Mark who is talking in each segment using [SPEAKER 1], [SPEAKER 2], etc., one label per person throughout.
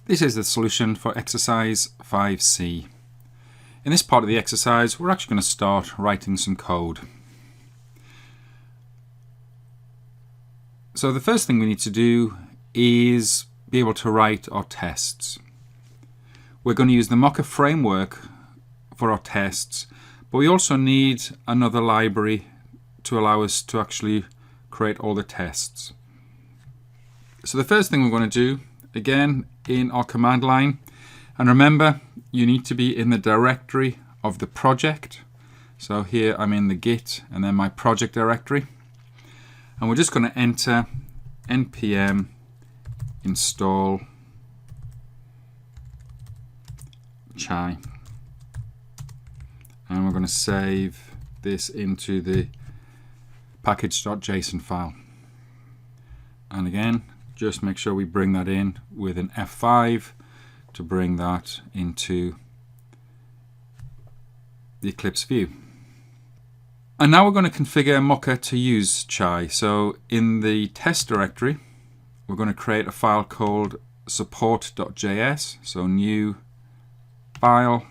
[SPEAKER 1] This is the solution for exercise 5C. In this part of the exercise, we're actually going to start writing some code. So the first thing we need to do is be able to write our tests. We're going to use the Mocha framework for our tests, but we also need another library to allow us to actually create all the tests. So the first thing we're going to do, again, in our command line, and remember, you need to be in the directory of the project. So here I'm in the Git and then my project directory. And we're just going to enter npm install chai. And we're going to save this into the package.json file. And again, just make sure we bring that in with an F5 to bring that into the Eclipse view. And now we're going to configure Mocha to use chai. So in the test directory, we're going to create a file called support.js. So new file,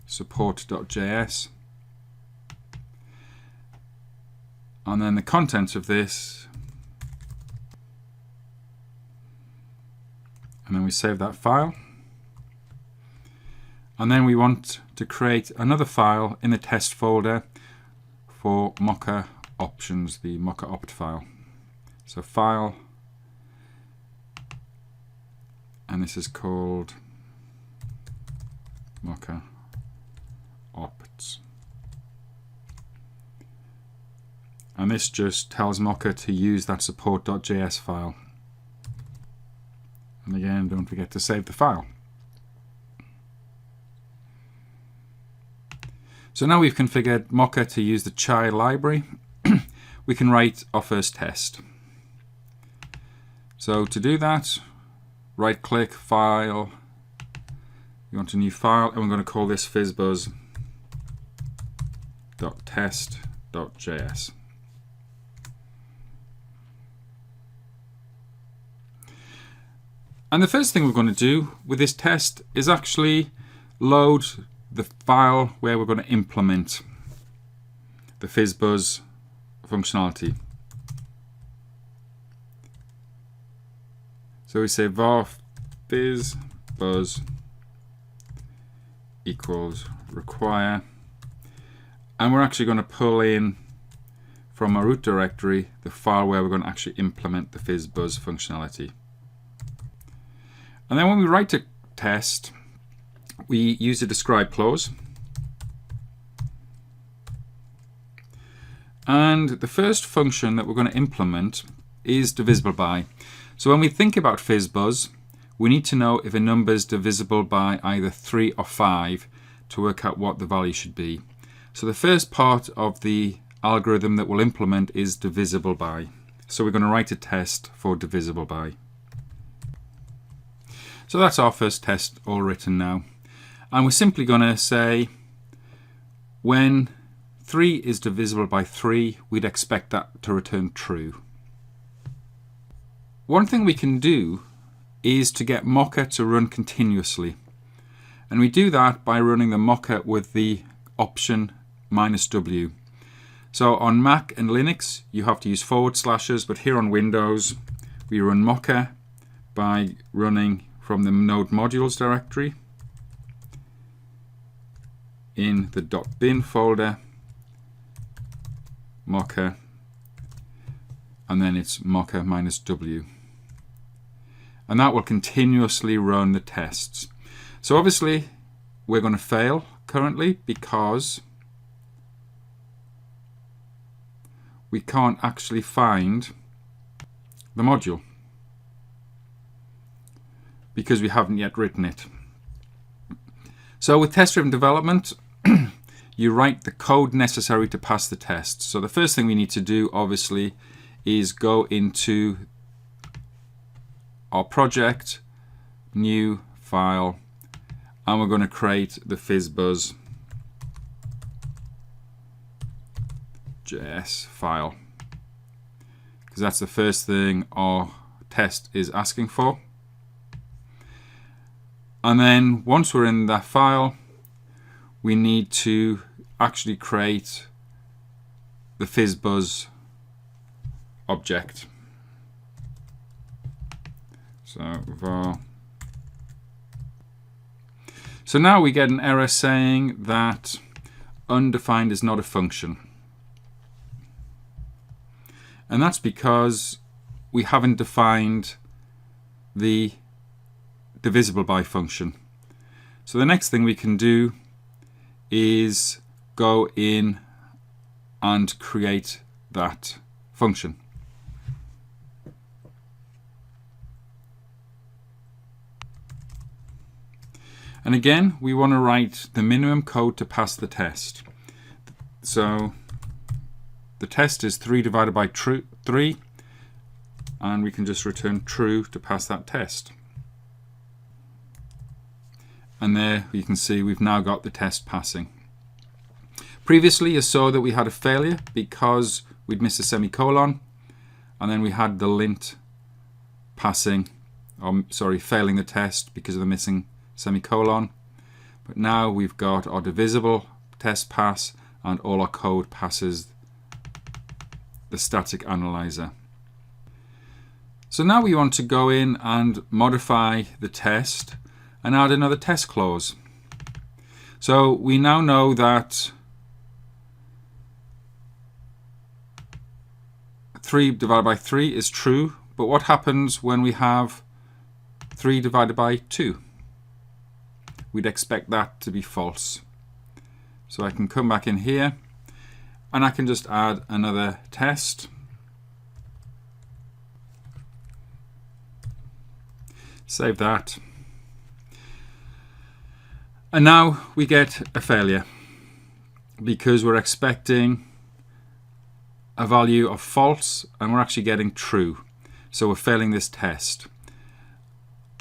[SPEAKER 1] support.js. And then the contents of this, and then we save that file. And then we want to create another file in the test folder for Mocha options, the Mocha opt file. So file, and this is called Mocha opts. And this just tells Mocha to use that support.js file. And again, don't forget to save the file. So now we've configured Mocha to use the chai library, we can write our first test. So to do that, right click, file, you want a new file, and we're going to call this fizzbuzz.test.js. And the first thing we're going to do with this test is actually load the file where we're going to implement the fizzbuzz functionality. So we say var fizzbuzz equals require, and we're actually going to pull in from our root directory the file where we're going to actually implement the fizzbuzz functionality. And then when we write a test, we use a describe clause. And the first function that we're going to implement is divisible by. So when we think about fizzbuzz, we need to know if a number is divisible by either 3 or 5 to work out what the value should be. So the first part of the algorithm that we'll implement is divisible by. So we're going to write a test for divisible by. So that's our first test all written now. And we're simply going to say when 3 is divisible by 3, we'd expect that to return true. One thing we can do is to get Mocha to run continuously. And we do that by running the Mocha with the option -w. So on Mac and Linux, you have to use //, but here on Windows, we run Mocha by running from the node modules directory in the .bin folder, Mocha, and then it's Mocha -w. And that will continuously run the tests. So obviously we're going to fail currently because we can't actually find the module, because we haven't yet written it. So with test-driven development, you write the code necessary to pass the test. So the first thing we need to do, obviously, is go into our project, new file, and we're going to create the fizzbuzz.js file, because that's the first thing our test is asking for. And then once we're in that file, we need to actually create the FizzBuzz object. So var. So now we get an error saying that undefined is not a function. And that's because we haven't defined the divisible by function. So the next thing we can do is go in and create that function. And again, we want to write the minimum code to pass the test. So the test is 3 divided by 3, and we can just return true to pass that test. And there you can see we've now got the test passing. Previously you saw that we had a failure because we'd missed a semicolon, and then we had the lint passing, or sorry, failing the test because of the missing semicolon. But now we've got our divisible test pass, and all our code passes the static analyzer. So now we want to go in and modify the test and add another test clause. So we now know that 3 divided by 3 is true, but what happens when we have 3 divided by 2? We'd expect that to be false. So I can come back in here and I can just add another test. Save that. And now we get a failure because we're expecting a value of false and we're actually getting true. So we're failing this test.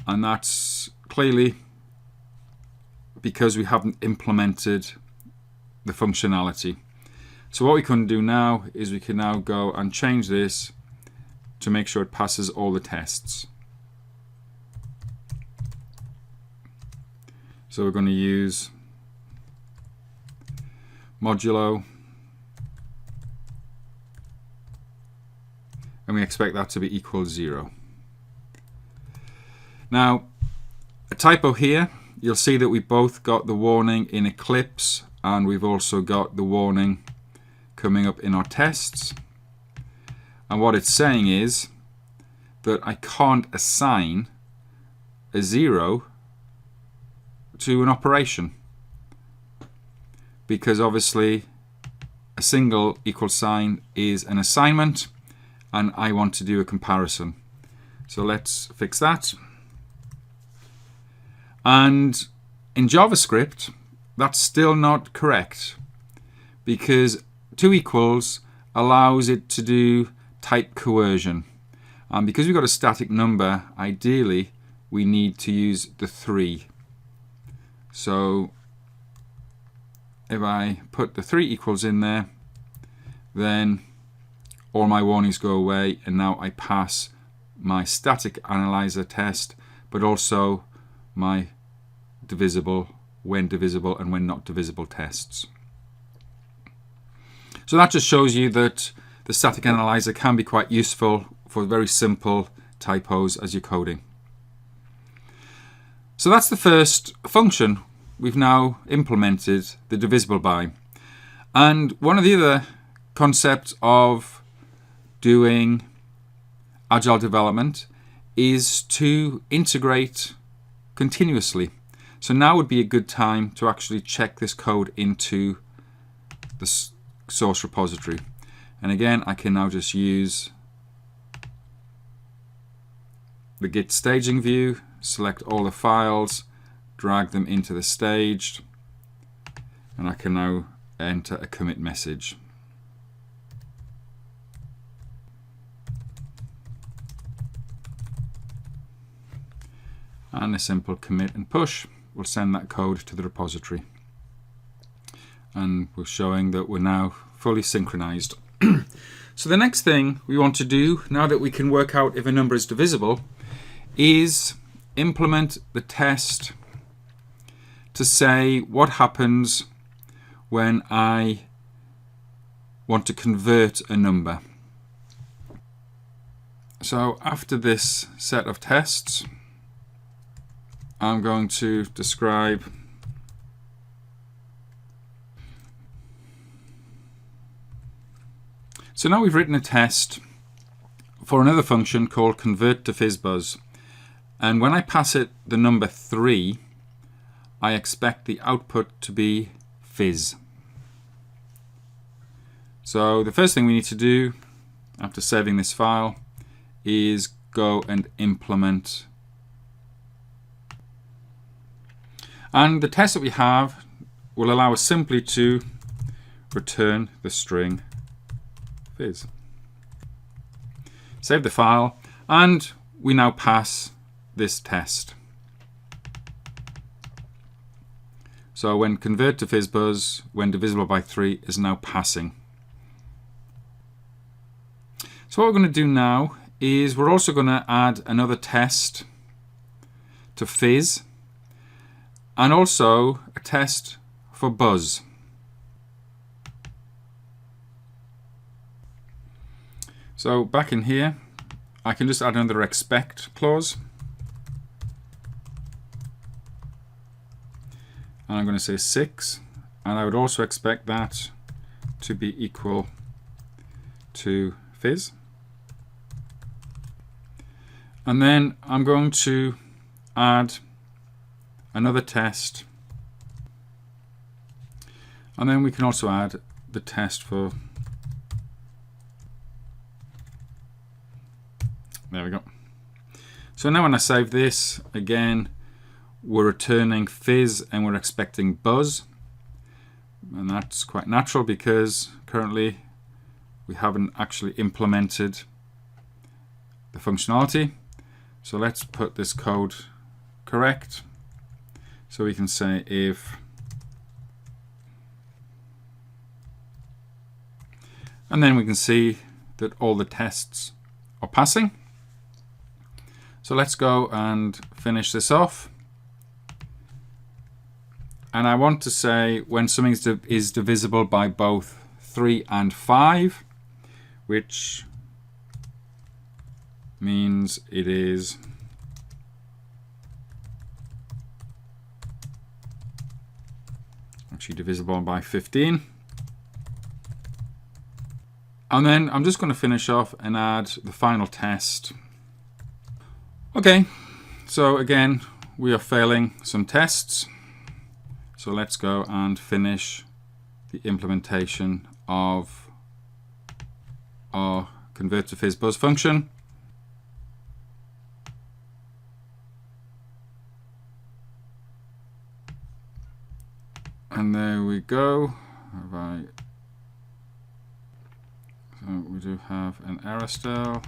[SPEAKER 1] And that's clearly because we haven't implemented the functionality. So what we can do now is we can now go and change this to make sure it passes all the tests. So we're going to use modulo, and we expect that to be equal 0. Now, a typo here, you'll see that we both got the warning in Eclipse and we've also got the warning coming up in our tests. And what it's saying is that I can't assign a 0 to an operation because obviously a single equal sign is an assignment and I want to do a comparison. So let's fix that. And in JavaScript, that's still not correct because 2 equals allows it to do type coercion. And because we've got a static number, ideally we need to use the 3. So if I put the 3 equals in there, then all my warnings go away and now I pass my static analyzer test, but also my divisible, when divisible and when not divisible tests. So that just shows you that the static analyzer can be quite useful for very simple typos as you're coding. So that's the first function we've now implemented, the divisible by. And one of the other concepts of doing agile development is to integrate continuously. So now would be a good time to actually check this code into the source repository. And again, I can now just use the Git staging view, select all the files, drag them into the staged, and I can now enter a commit message. And a simple commit and push will send that code to the repository. And we're showing that we're now fully synchronized. So the next thing we want to do, now that we can work out if a number is divisible, is implement the test to say what happens when I want to convert a number. So after this set of tests, I'm going to describe So now we've written a test for another function called convert to fizzbuzz, and when I pass it the number 3, I expect the output to be fizz. So the first thing we need to do after saving this file is go and implement. And the test that we have will allow us simply to return the string fizz. Save the file, and we now pass this test. So when convert to fizzbuzz, when divisible by 3, is now passing. So what we're going to do now is we're also going to add another test to fizz, and also a test for buzz. So back in here, I can just add another expect clause. And I'm going to say 6, and I would also expect that to be equal to fizz. And then I'm going to add another test, and then we can also add the test for, there we go. So now when I save this, again, we're returning fizz and we're expecting buzz, and that's quite natural because currently we haven't actually implemented the functionality. So let's put this code correct. So we can say if, and then we can see that all the tests are passing. So let's go and finish this off. And I want to say when something is divisible by both 3 and 5, which means it is actually divisible by 15. And then I'm just going to finish off and add the final test. Okay, so again, we are failing some tests. So let's go and finish the implementation of our convert to fizzbuzz function. And there we go. So we do have an error still.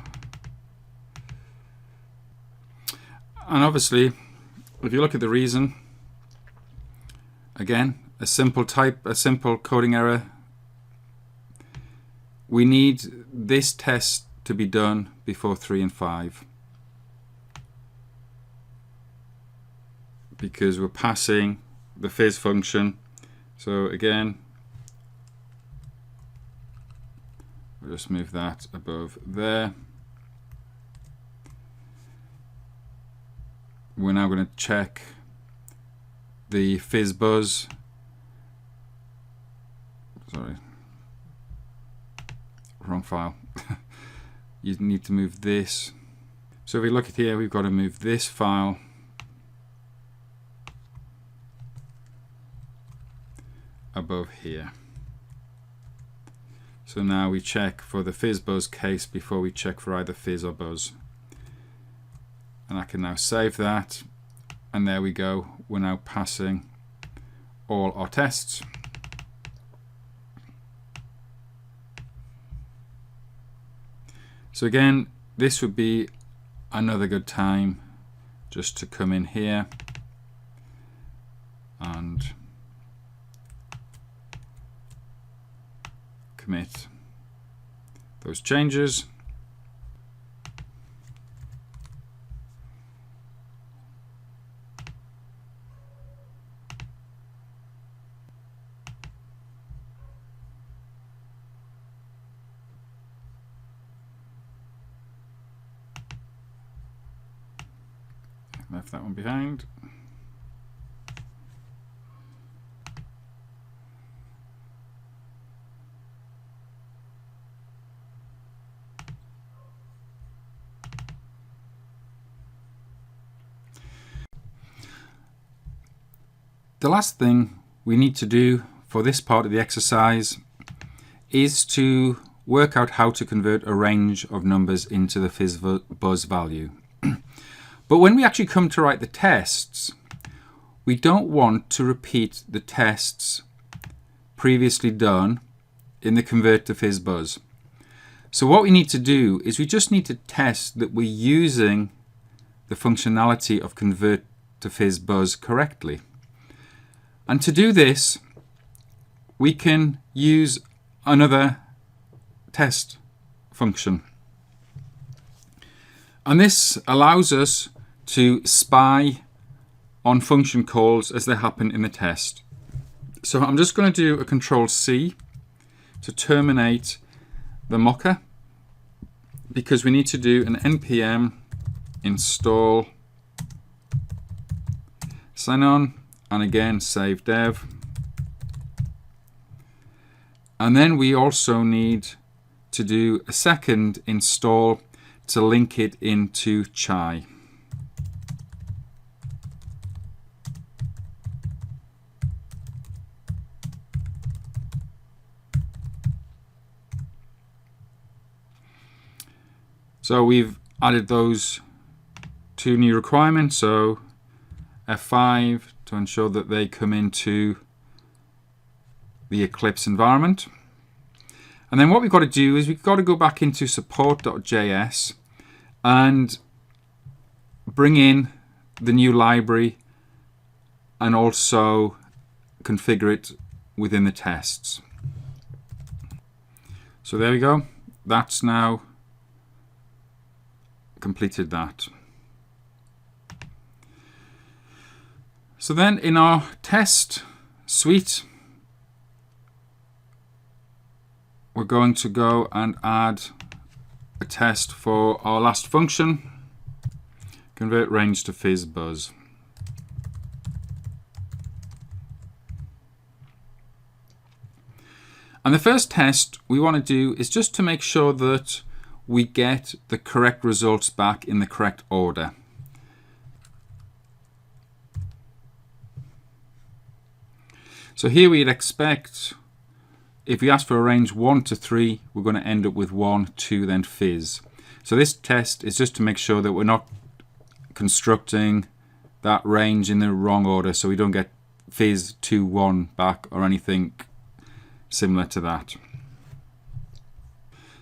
[SPEAKER 1] And obviously, if you look at the reason, again, a simple coding error. We need this test to be done before 3 and 5. Because we're passing the fizz function. So again, we'll just move that above there. We're now going to check the fizz buzz. Sorry, wrong file. You need to move this. So if we look at here, we've got to move this file above here. So now we check for the fizz buzz case before we check for either fizz or buzz. And I can now save that, and there we go. We're now passing all our tests. So again, this would be another good time just to come in here and commit those changes. Left that one behind. The last thing we need to do for this part of the exercise is to work out how to convert a range of numbers into the fizz-buzz value. But when we actually come to write the tests, we don't want to repeat the tests previously done in the convert to fizz-buzz. So what we need to do is we just need to test that we're using the functionality of convert to fizz-buzz correctly. And to do this, we can use another test function. And this allows us to spy on function calls as they happen in the test. So I'm just going to do a Control-C to terminate the mocker, because we need to do an npm install sign on, and again save dev. And then we also need to do a second install to link it into Chai. So we've added those two new requirements, so F5 to ensure that they come into the Eclipse environment. And then what we've got to do is we've got to go back into support.js and bring in the new library and also configure it within the tests. So there we go. That's now completed that. So then in our test suite, we're going to go and add a test for our last function, convert range to fizz-buzz. And the first test we want to do is just to make sure that we get the correct results back in the correct order. So here we'd expect, if we ask for a range 1 to 3, we're going to end up with 1, 2, then fizz. So this test is just to make sure that we're not constructing that range in the wrong order, so we don't get fizz 2, 1 back or anything similar to that.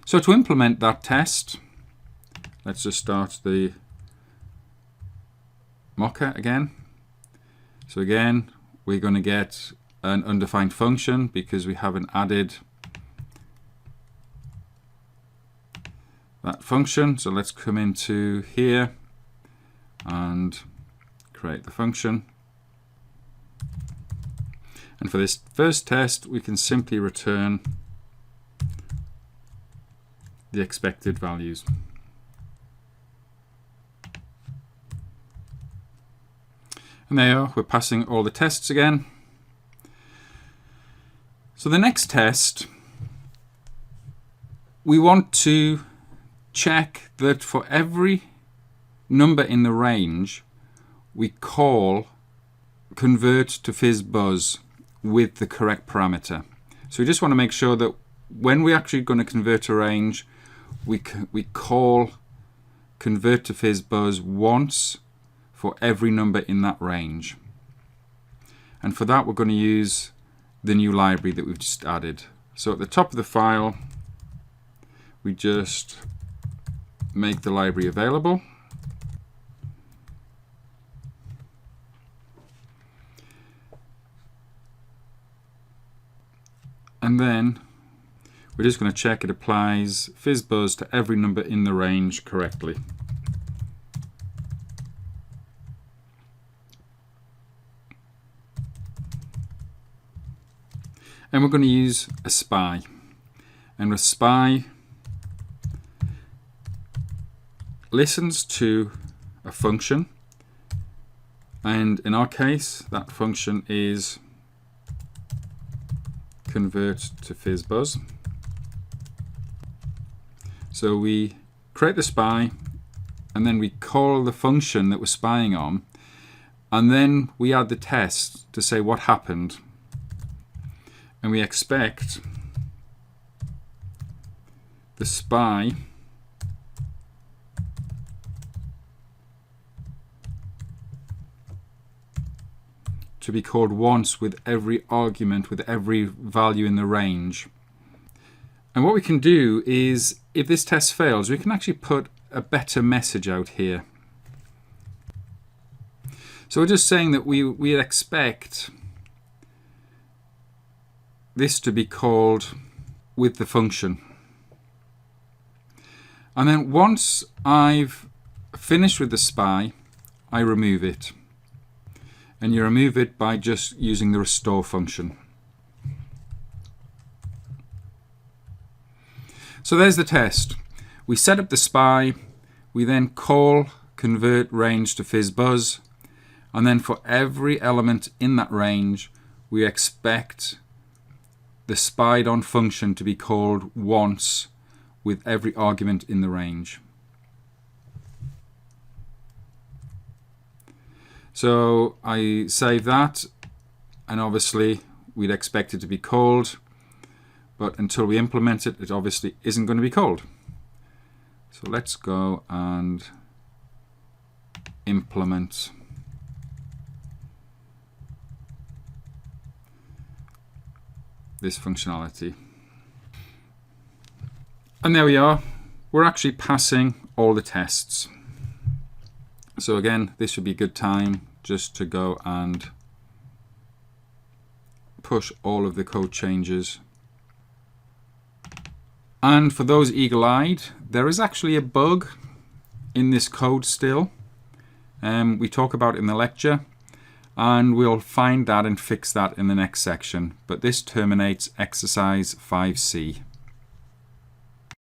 [SPEAKER 1] So to implement that test, let's just start the mocker again. So again, we're going to get an undefined function because we haven't added that function. So let's come into here and create the function. And for this first test, we can simply return the expected values. And there you are, we're passing all the tests again. So the next test, we want to check that for every number in the range, we call convert to fizz-buzz with the correct parameter. So we just want to make sure that when we're actually going to convert a range, we call convert to fizz-buzz once for every number in that range. And for that, we're going to use the new library that we've just added. So at the top of the file, we just make the library available. And then we're just going to check it applies fizzbuzz to every number in the range correctly. And we're going to use a SPY. And with SPY, listens to a function, and in our case that function is convert to fizzbuzz. So we create the SPY, and then we call the function that we're spying on, and then we add the test to say what happened, and we expect the SPY to be called once with every argument, with every value in the range. And what we can do is, if this test fails, we can actually put a better message out here. So we're just saying that we expect this to be called with the function. And then once I've finished with the SPY, I remove it. And you remove it by just using the restore function. So there's the test. We set up the SPY, we then call convert range to fizzbuzz, and then for every element in that range, we expect the spied on function to be called once with every argument in the range. So I save that, and obviously we'd expect it to be called, but until we implement it, it obviously isn't going to be called. So let's go and implement this functionality. And there we are. We're actually passing all the tests. So again, this would be a good time just to go and push all of the code changes. And for those eagle-eyed, there is actually a bug in this code still. We talk about it in the lecture, and we'll find that and fix that in the next section. But this terminates exercise 5C.